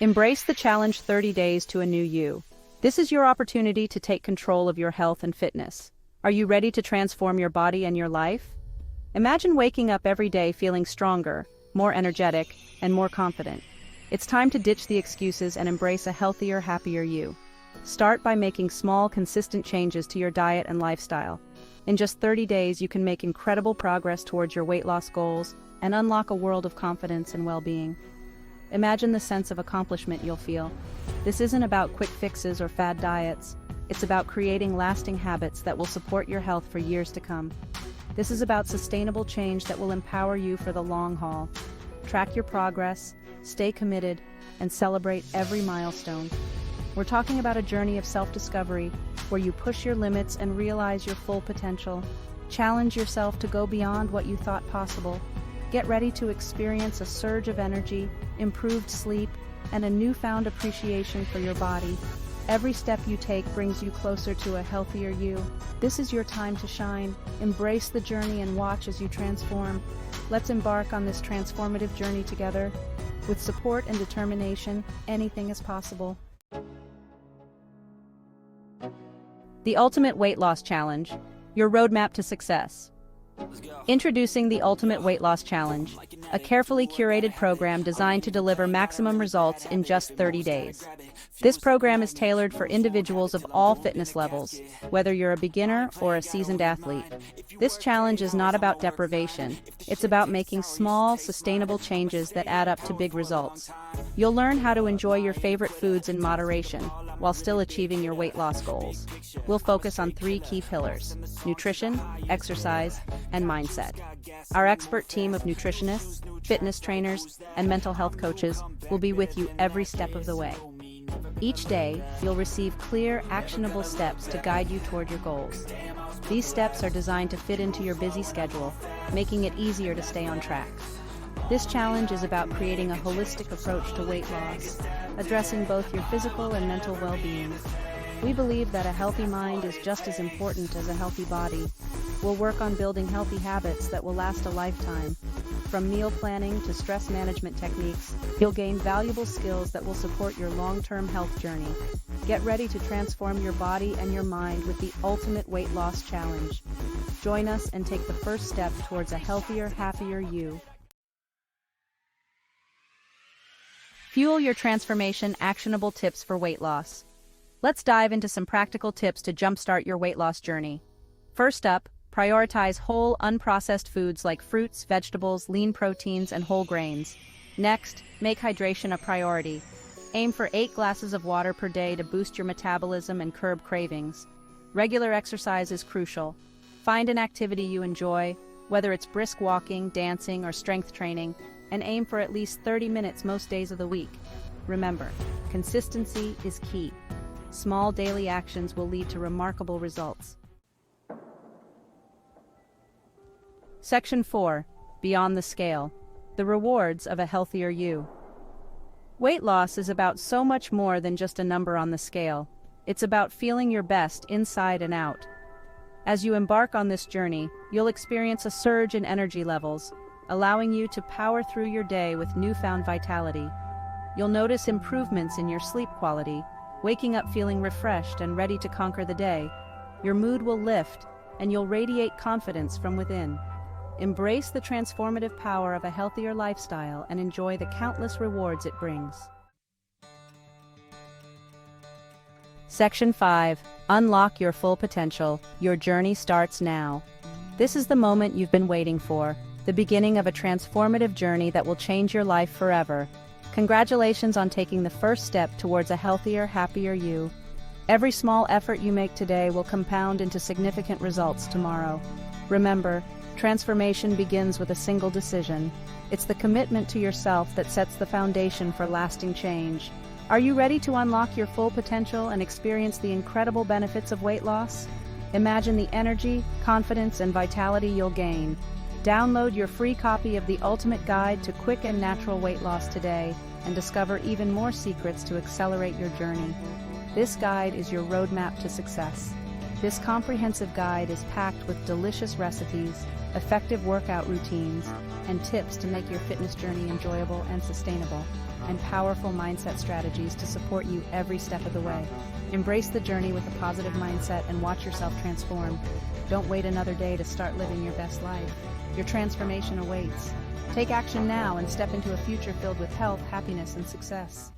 Embrace the challenge 30 days to a new you. This is your opportunity to take control of your health and fitness. Are you ready to transform your body and your life? Imagine waking up every day feeling stronger, more energetic, and more confident. It's time to ditch the excuses and embrace a healthier, happier you. Start by making small, consistent changes to your diet and lifestyle. In just 30 days, you can make incredible progress towards your weight loss goals and unlock a world of confidence and well-being. Imagine the sense of accomplishment you'll feel. This isn't about quick fixes or fad diets. It's about creating lasting habits that will support your health for years to come. This is about sustainable change that will empower you for the long haul. Track your progress, stay committed, and celebrate every milestone. We're talking about a journey of self-discovery where you push your limits and realize your full potential. Challenge yourself to go beyond what you thought possible. Get ready to experience a surge of energy, improved sleep, and a newfound appreciation for your body. Every step you take brings you closer to a healthier you. This is your time to shine. Embrace the journey and watch as you transform. Let's embark on this transformative journey together. With support and determination, anything is possible. The Ultimate Weight Loss Challenge, your roadmap to success. Introducing the Ultimate Weight Loss Challenge, a carefully curated program designed to deliver maximum results in just 30 days. This program is tailored for individuals of all fitness levels, whether you're a beginner or a seasoned athlete. This challenge is not about deprivation. It's about making small, sustainable changes that add up to big results. You'll learn how to enjoy your favorite foods in moderation while still achieving your weight loss goals. We'll focus on 3 key pillars: nutrition, exercise, and mindset. Our expert team of nutritionists, fitness trainers, and mental health coaches will be with you every step of the way. Each day, you'll receive clear, actionable steps to guide you toward your goals. These steps are designed to fit into your busy schedule, making it easier to stay on track. This challenge is about creating a holistic approach to weight loss, addressing both your physical and mental well-being. We believe that a healthy mind is just as important as a healthy body. We'll work on building healthy habits that will last a lifetime. From meal planning to stress management techniques, you'll gain valuable skills that will support your long-term health journey. Get ready to transform your body and your mind with the Ultimate Weight Loss Challenge. Join us and take the first step towards a healthier, happier you. Fuel your transformation, actionable tips for weight loss. Let's dive into some practical tips to jumpstart your weight loss journey. First up, prioritize whole, unprocessed foods like fruits, vegetables, lean proteins, and whole grains. Next, make hydration a priority. Aim for 8 glasses of water per day to boost your metabolism and curb cravings. Regular exercise is crucial. Find an activity you enjoy, whether it's brisk walking, dancing, or strength training, and aim for at least 30 minutes most days of the week. Remember, consistency is key. Small daily actions will lead to remarkable results. Section 4. Beyond the scale. The rewards of a healthier you. Weight loss is about so much more than just a number on the scale. It's about feeling your best inside and out. As you embark on this journey, you'll experience a surge in energy levels, allowing you to power through your day with newfound vitality. You'll notice improvements in your sleep quality, waking up feeling refreshed and ready to conquer the day. Your mood will lift, and you'll radiate confidence from within. Embrace the transformative power of a healthier lifestyle and enjoy the countless rewards it brings. Section 5. Unlock your full potential. Your journey starts now. This is the moment you've been waiting for, the beginning of a transformative journey that will change your life forever. Congratulations on taking the first step towards a healthier, happier you. Every small effort you make today will compound into significant results tomorrow. Remember, transformation begins with a single decision. It's the commitment to yourself that sets the foundation for lasting change. Are you ready to unlock your full potential and experience the incredible benefits of weight loss? Imagine the energy, confidence, and vitality you'll gain. Download your free copy of the Ultimate Guide to Quick and Natural Weight Loss today and discover even more secrets to accelerate your journey. This guide is your roadmap to success. This comprehensive guide is packed with delicious recipes, effective workout routines, and tips to make your fitness journey enjoyable and sustainable, and powerful mindset strategies to support you every step of the way. Embrace the journey with a positive mindset and watch yourself transform. Don't wait another day to start living your best life. Your transformation awaits. Take action now and step into a future filled with health, happiness, and success.